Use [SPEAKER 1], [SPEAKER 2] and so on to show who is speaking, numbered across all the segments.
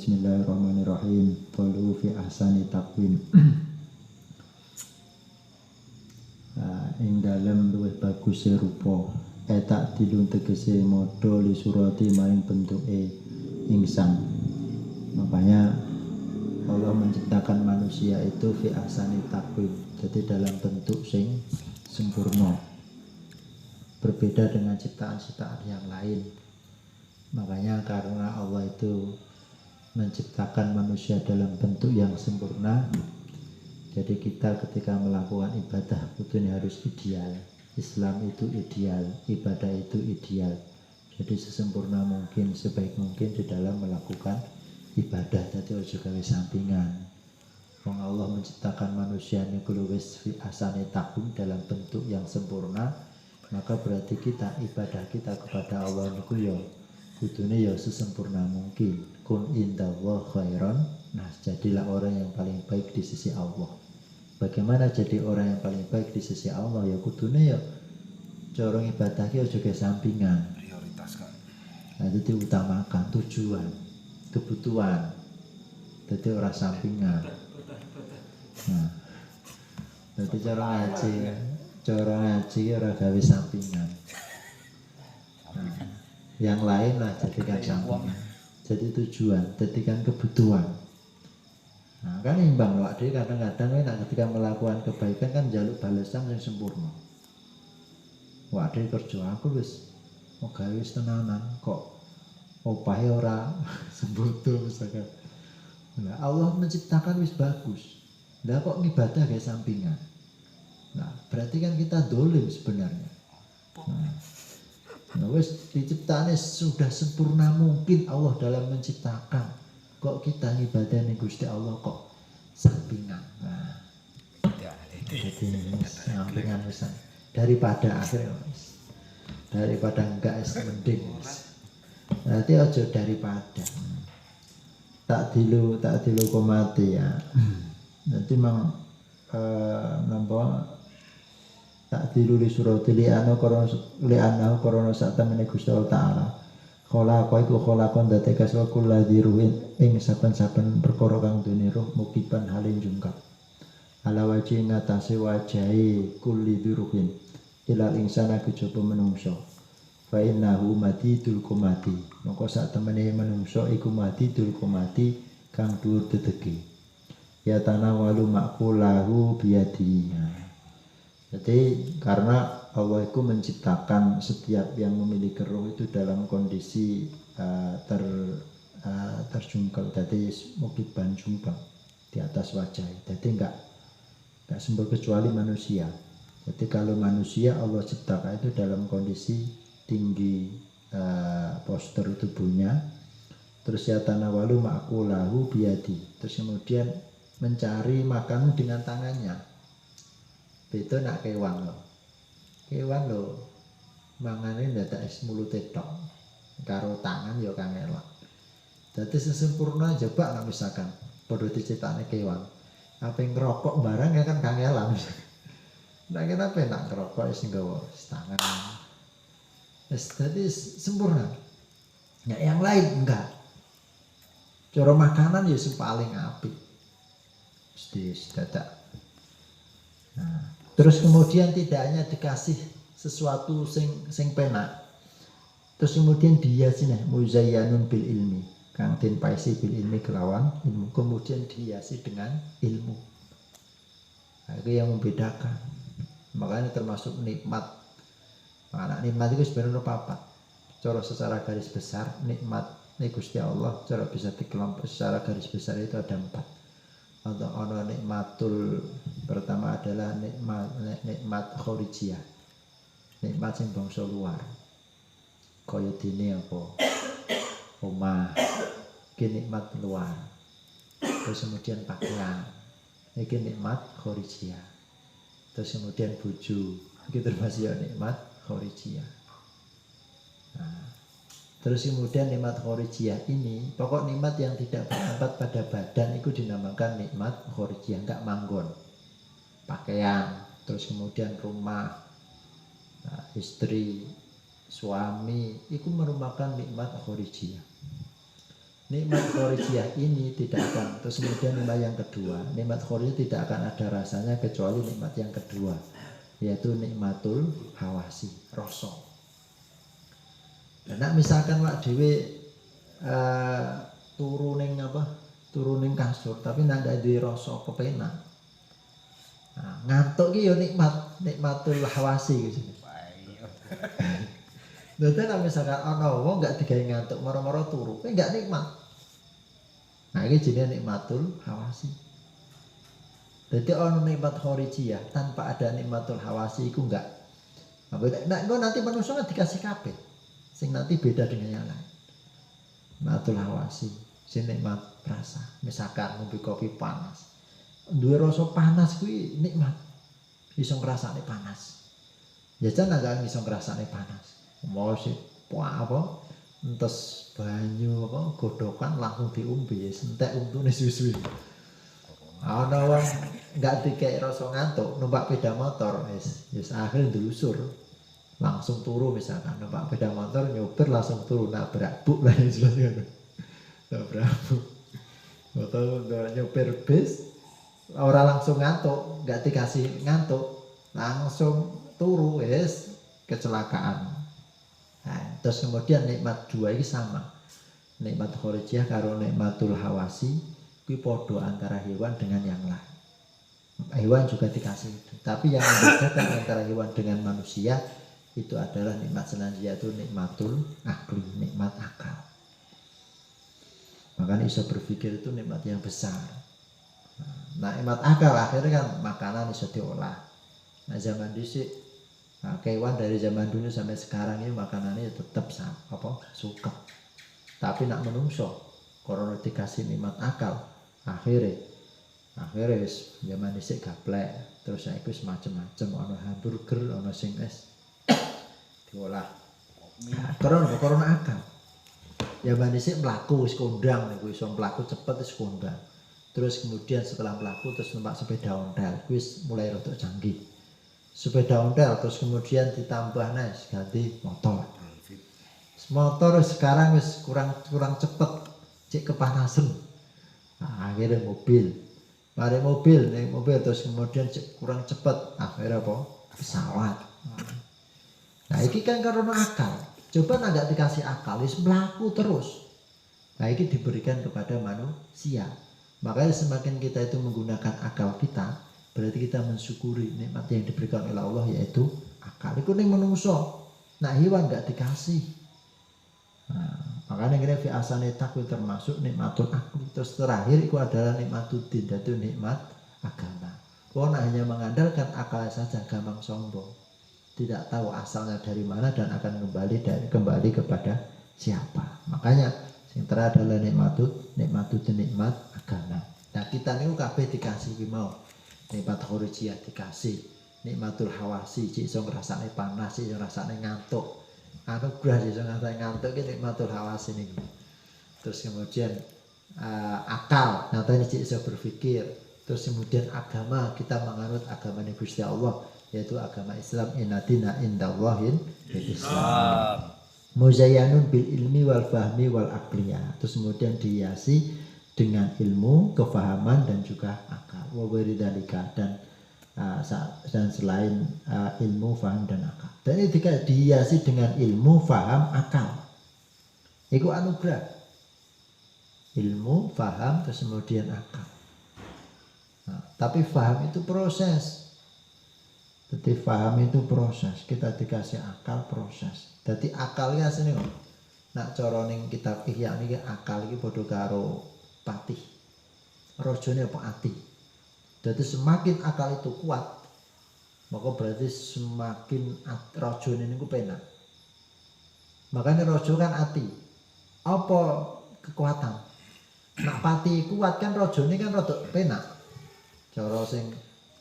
[SPEAKER 1] Bismillahirrahmanirrahim. Qalu fi ahsani taqwim. Ing dalem luwih bagus rupa. Tak dilun tegese modho li surati maring bentuke ingsan. Makanya Allah menciptakan manusia itu fi ahsani taqwim. Jadi dalam bentuk sing sempurna. Berbeda dengan ciptaan-ciptaan yang lain. Makanya karena Allah itu menciptakan manusia dalam bentuk yang sempurna, jadi kita ketika melakukan ibadah itu harus ideal. Islam itu ideal, ibadah itu ideal. Jadi sesempurna mungkin, sebaik mungkin di dalam melakukan ibadah. Jadi ojo gawe sampingan. Wong Allah menciptakan manusia niku wis fi ahsani taqwim dalam bentuk yang sempurna, maka berarti kita ibadah kita kepada Allah niku ya kudune ya sesempurna mungkin. Kun indallah khairan. Nah, jadilah orang yang paling baik di sisi Allah. Bagaimana jadi orang yang paling baik di sisi Allah? Ya kudune ya cara ibadah ki aja ke sampingan.
[SPEAKER 2] Prioritaskan.
[SPEAKER 1] Nah, itu diutamakan tujuan, kebutuhan. Jadi orang sampingan. Nah, jadi cara ngaji orang gawe sampingan. Nah, yang lain lah jadikan sampingan. Jadi tujuan, jadikan kebutuhan. Nah, kan imbang loh. Jadi kadang-kadang ketika melakukan kebaikan kan jaluk balasan yang sempurna. Waduh kerja aku wis mau gawe wis tenanan kok opahe ora sembutuh misalkan. Nah, Allah menciptakan wis bagus. Lah kok ngibadah kayak sampingan. Nah, berarti kan kita dolim sebenarnya. Nah, wis diciptane sudah sempurna mungkin Allah dalam menciptakan. Kok kita ngibadah nih Gusti Allah kok sampingan. Nah, jadi sampingan wis daripada akhirnya wis. Daripada enggak es mending wis. Berarti aja daripada. Tak dilu komati ya. Nanti mang nambah tak diluli surati li'ana korona saat temene Gusti Allah Ta'ala kholaqa iku kholakon dati kaswa kulladhi ruhin ing saben-saben perkara kang duwe ruh mukiban halin jungkap ala wajhi ngatasi wajahi kulli ruhin ilal insana kejaba menungso fa innahu matidul kumati mongko sak temene menungso iku matidul kumati kang dhuwur dedege ya tanawalu makulahu biyadihi. Jadi karena Allah itu menciptakan setiap yang memiliki roh itu dalam kondisi terjungkal, jadi mukiban jungkal di atas wajah. Jadi enggak sempurna kecuali manusia. Jadi kalau manusia Allah ciptakan itu dalam kondisi tinggi postur tubuhnya. Terus ya tanawalu ma'kulahu biyadi. Terus kemudian mencari makanan dengan tangannya. Itu nak kewan lo mangane ndadak es mulute tok karo tangan ya kang elok. Dadi sesempurna coba nek misalkan padha diciptakne kewan ape ngerokok barang ya kan kang elang. Nek kita penak ngerokok wis nggawa tangan. Wis dadi sempurna. Ya yang lain enggak. Cara makanan ya sing paling apik. Mesti dadak. Nah, terus kemudian tidak hanya dikasih sesuatu sing penak. Terus kemudian dihiasi muzayyanun bil ilmi. Kang den paisi bil ilmi kelawan ilmu. Kemudian dihiasi dengan ilmu. Nah, itu yang membedakan. Makanya termasuk nikmat. Makanya nikmat itu sebenarnya papat. Cara secara garis besar nikmat Gusti Allah cara bisa dikelompok secara garis besar itu ada 4. Atau ono nikmatul pertama adalah nikmat khorijiyah. Nikmat sing bangsa luar. Kaya dene apa? Omah. Iki nikmat luar. Terus kemudian pakaian. Iki nikmat khorijiyah. Terus kemudian bojo. Iki termasuk nikmat khorijiyah. Nah, terus kemudian nikmat khorijiyah ini, pokok nikmat yang tidak bertempat pada badan itu dinamakan nikmat khorijiyah, enggak manggon. Pakaian, terus kemudian rumah, nah, istri, suami, itu merupakan nikmat khorijiyah. nikmat khorijiyah ini tidak akan, terus kemudian nikmat yang kedua, nikmat khorijiyah tidak akan ada rasanya kecuali nikmat yang kedua, yaitu nikmatul hawasi, rasa. Nah misalkan wak dhewe turu ning kasur tapi ndak duwe rasa kepenak. Nah, ngantuk ki ya nikmatul hawasi gitu. Dadi nek misalkan ana wong gak digawe ngantuk moro-moro turu, kuwi gak nikmat. Nah iki jenenge nikmatul hawasi. Jadi ono nikmat khorijiyah tanpa ada nikmatul hawasi iku enggak. Nah, nanti manusia kan dikasih kabeh. Sing nanti beda dengan yang lain. Nikmatul hawasi, sing nikmat rasa. Misalkan ngombe kopi panas. Duwe rasa panas kuwi nikmat. Iso ngrasakne panas. Ya jan agak iso ngrasakne panas. Mau sih apa? Entes banyu apa godhokan langsung diombe entek untune suwi-suwi. Ana wong enggak dikek rasa ngantuk numpak sepeda motor wis akhir dilusur. Langsung turu misalkan numpak sepeda motor nyopir langsung turu nabrak buk lah jelas kan. Nabrak buk. Atau nyopir bis ora langsung ngantuk, enggak dikasih ngantuk, langsung turu wis kecelakaan. Nah, terus kemudian nikmat dua ini sama. Nikmat khorijiyah karo nikmatul hawasi kuwi padha antara hewan dengan yang lain. Hewan juga dikasih itu. Tapi yang membedakan antara hewan dengan manusia itu adalah nikmat selanjutnya itu nikmatul akli, nikmat akal. Makanya bisa berpikir itu nikmat yang besar. Nah, nikmat akal akhirnya kan makanan bisa diolah. Nah, zaman dhisik kewan dari zaman dulu sampai sekarang ini makanannya tetap suka. Tapi nak menungso, korona dikasih nikmat akal, akhirnya zaman dhisik gaplek, terus saiki wis macem-macem, ana hamburger, ana sing es diolah. Korona akal. Zaman dhisik mlaku wis kondang niku iso mlaku cepet wis kondang. Terus kemudian setelah mlaku terus numpak sepeda ontel, wis mulai rada canggih. Sepeda ontel terus kemudian ditambah ganti motor. Motor sekarang wis kurang cepet, cek kepanasan. Nah, akhirnya mobil. Mari mobil terus kemudian cek kurang cepet, akhirnya apa? Pesawat. Nah, ini kan karena akal. Coba agak dikasih akal, wis mlaku terus. Nah, ini diberikan kepada manusia. Makanya semakin kita itu menggunakan akal kita, berarti kita mensyukuri nikmat yang diberikan oleh Allah yaitu akal. Iku ning menungso. Nah, hewan enggak dikasih. Nah, makanya kira fi asane takwil termasuk nikmatul akli. Terus terakhir itu adalah nikmatul din, yaitu nikmat agama. Wong hanya mengandalkan akal saja gampang sombong. Tidak tahu asalnya dari mana dan akan kembali kepada siapa. Makanya yang terakhir adalah nikmatul din, nikmat agama. Nah, kita niku kabeh dikasih ki mau. Nikmat khorijiyah dikasih, nikmatul hawasi iso ngrasakne panas, iso ngrasakne ngantuk. Anugerah iso ngrasakne ngantuk iki nikmatul hawasi niku. Terus kemudian akal, nyatane iso berpikir. Terus kemudian agama, kita menganut agama Gusti Allah yaitu agama Islam, inna indallahil Islam. Muzayyanun bil ilmi wal fahmi wal aqliyah. Terus kemudian dihiasi dengan ilmu, kefahaman dan juga akal. Wa wiridalika dan selain ilmu, faham dan akal. Dan ini dihiasi dengan ilmu, faham, akal. Itu anugerah. Ilmu, faham, terus kemudian akal. Nah, tapi faham itu proses. Jadi faham itu proses. Kita dikasih akal proses. Jadi akalnya sini kok. Nak cara ning kitab Ihya niki akal iki padha karo patih. Rajane apa ati. Jadi semakin akal itu kuat, maka berarti semakin rajane niku penak. Makanya raja kan ati. Apa kekuatan? Nak patih kuat kan rajane kan rada penak. Cara sing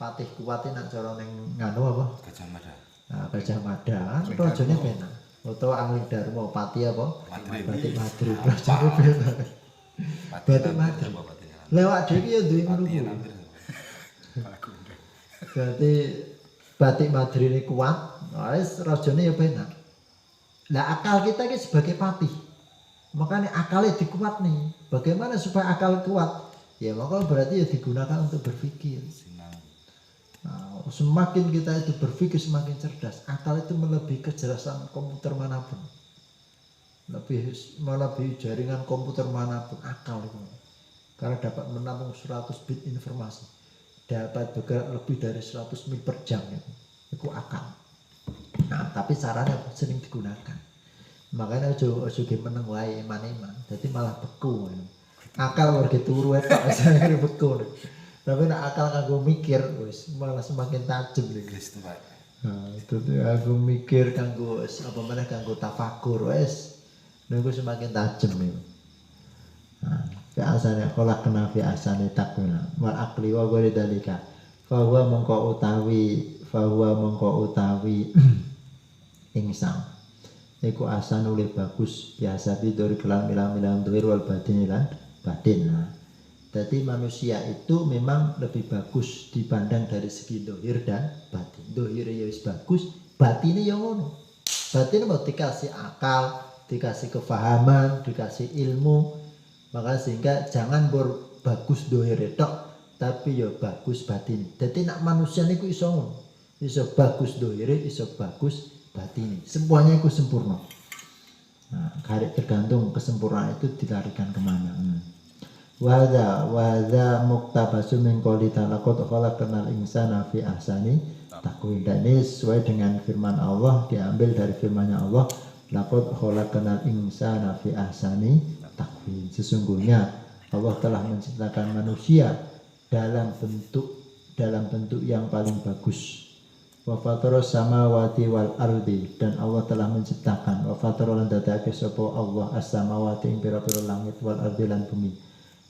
[SPEAKER 1] patih kuat nak cara ning nganu apa? Gajah Mada. Nah, Gajah Mada kan rajane penak. Utawa Angling Darma pati apa? Batik Madrid. Rajane penak. Batik Madrid. Lewat dhewe ya duwe ngono kuwi. Berarti batik Madrid ini kuat, wis rajane ya penak. Lah akal kita iki sebagai patih. Makanya akalnya dikuat nih. Bagaimana supaya akal kuat? Ya maka berarti ya digunakan untuk berpikir. Nah, semakin kita itu berpikir semakin cerdas. Akal itu melebihi kecerdasan komputer manapun. Melebihi jaringan komputer manapun. Akal itu. Karena dapat menampung 100 bit informasi. Dapat bergerak lebih dari 100 mil per jam. Itu akal. Nah, tapi caranya sering digunakan. Makanya ojo meneng wae eman-eman. Jadi malah beku. Akal warga turu itu saya beku. Tapi nak akal kanggo mikir wis malah semakin tajam iki. Nah, itu tuh aku mikir kanggo apa meneh kanggo tafakur wis niku semakin tajam niku. Nah, fi asane kholaq kena fi asane takwina wal aqli wa ghairi dalika. Fa huwa mongko utawi ingsan. Iku asan oleh bagus biasa bidori kelan milang-milang dohir wal batin lan batin. Nah, jadi manusia itu memang lebih bagus dipandang dari segi dohir dan batin. Dohir ya wis bagus, batinnya ya ngono. Batin mau dikasih akal, dikasih kefahaman, dikasih ilmu. Maka sehingga jangan bagus dohir tok, tapi ya bagus batin. Jadi nak manusia niku iso ngono. Iso bagus dohir, iso bagus batin. Semuanya itu sempurna. Nah, tergantung kesempurnaan itu dilarikan kemana. Wada muktabasun min qouli ta'ala qad khalaqnal insana fi ahsani taqwim. Dan ini sesuai dengan firman Allah, diambil dari firman-Nya Allah, laqad khalaqnal insana fi ahsani taqwim. Sesungguhnya Allah telah menciptakan manusia dalam bentuk yang paling bagus. Wa fataras samawati wal ardi, dan Allah telah menciptakan wa fatara lan dadake sapa Allah as-samawati ing pira-pira langit wal ardi lan bumi.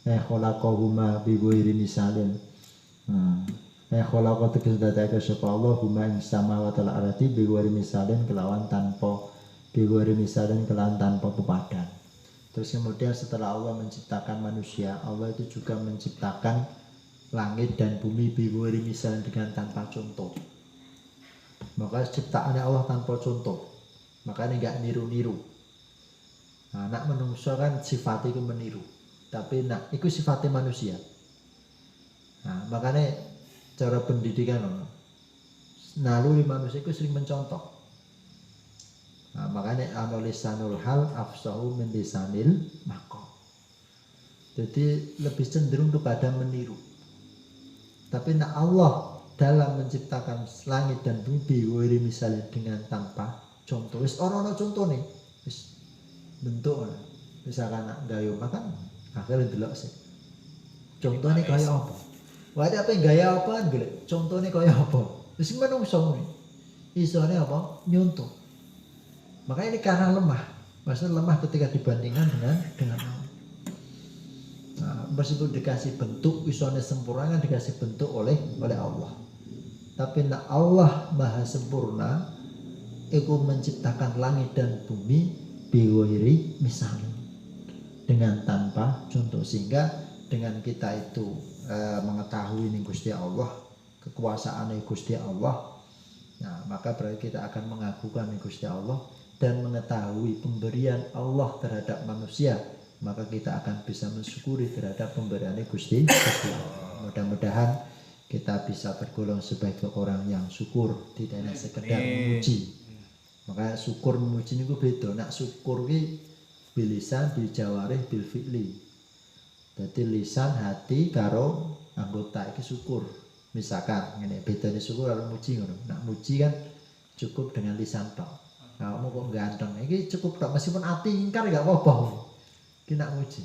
[SPEAKER 1] Khalaqahuma bi ghairi misalin. Khalaqa tegese dadake sapa Allah huma ing samawati wal ardi bi ghairi misalin kelawan tanpa pepadan. Terus kemudian setelah Allah menciptakan manusia, Allah itu juga menciptakan langit dan bumi bi ghairi misalin dengan tanpa contoh. Maka ciptaannya Allah tanpa contoh, makanya enggak niru-niru. Nah, nak menungso kan sifatnya itu meniru, tapi nak itu sifatnya manusia. Nah, makanya cara pendidikan naluri manusia itu sering mencontoh. Nah, makanya analisanul hal afsahu min lisanil maqal. Jadi lebih cenderung kepada meniru. Tapi nak Allah dalam menciptakan langit dan bumi wiri misalnya dengan tanpa contoh. Wis ono contoh nih, wis bentuk. Misalkan nak gayo makan, akhirnya delok sih. Contohnya kaya apa? Wadah apa gaya apa kan golek. Contohnya kaya apa? Wis menungso ngene. Isone apa? Nyontoh. Makanya ini karena lemah. Maksudnya lemah ketika dibandingkan dengan Allah. Nah, meskipun dikasih bentuk, isone sempurna kan dikasih bentuk oleh Allah. Tapi nak Allah maha sempurna, itu menciptakan langit dan bumi biwiri misalnya dengan tanpa contoh, sehingga dengan kita itu mengetahui ini Gusti Allah, kekuasaan ini Gusti Allah, nah maka berarti kita akan mengagukan ini Gusti Allah dan mengetahui pemberian Allah terhadap manusia, maka kita akan bisa mensyukuri terhadap pemberian Gusti Allah. Mudah-mudahan kita bisa tergolong sebagai orang yang syukur, tidak hanya sekedar memuji. Maka syukur memuji ini beda. Nak syukur ini bil lisan, bil jawarih, bil fi'li. Jadi lisan, hati, karo anggota ini syukur. Misalkan ini bedanya syukur kalau muji ngono. Nak muji kan cukup dengan lisan tok. Nah, kamu kok ganteng, ini cukup tok, meskipun hati ingkar gak apa-apa. Ini nak muji.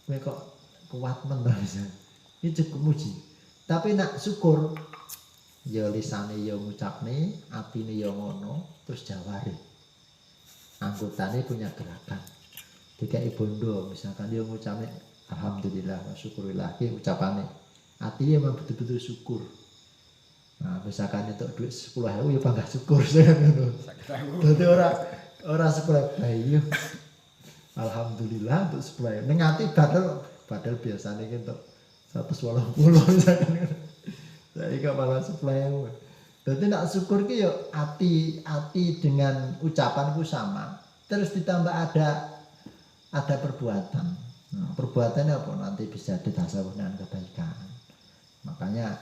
[SPEAKER 1] Ini kok kuat mental misalnya. Ini cukup muji. Tapi nak syukur, ya lisane ya ngucapne, atine ya ngono, terus jaware. Anggotane punya gerakan. Dikai bondo misalkan dia ngucapne alhamdulillah wa syukurillah ki ucapane. Atine memang betul-betul syukur. Nah, misalkan itu duit 10.000 ya bangga syukur saya ngono. Dadi ora 10.000 ayo. Alhamdulillah untuk 10.000. Ning ati padahal biasane ki untuk 180 misalkan. Saya gak malah 10.000. Jadi nak syukur ki yo ati dengan ucapanku sama. Terus ditambah ada ada perbuatan. Nah, perbuatannya apa? Nanti bisa ditasawuf dengan kebaikan. Makanya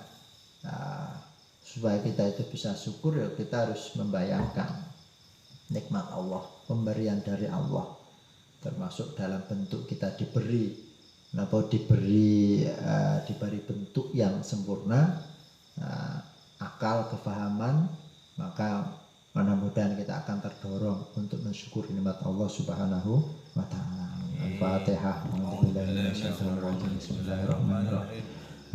[SPEAKER 1] supaya kita itu bisa syukur, ya kita harus membayangkan nikmat Allah, pemberian dari Allah, termasuk dalam bentuk kita diberi bentuk yang sempurna, akal, kefahaman, maka mudah-mudahan kita akan terdorong untuk mensyukuri nikmat Allah Subhanahu wa taala. Al-Fatihah. Bismillahirrahmanirrahim.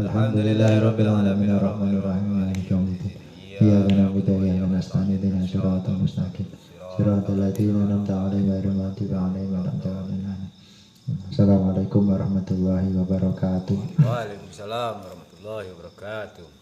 [SPEAKER 1] Alhamdulillahirabbil alamin arrahmanir rahim maliki yaumiddin. Iyyaka na'budu wa iyyaka nasta'in ihdinas siratal mustaqim. Siratal ladzina an'amta 'alaihim ghairil maghdubi 'alaihim waladdallin. Assalamualaikum warahmatullahi wabarakatuh.
[SPEAKER 2] Waalaikumsalam warahmatullahi wabarakatuh.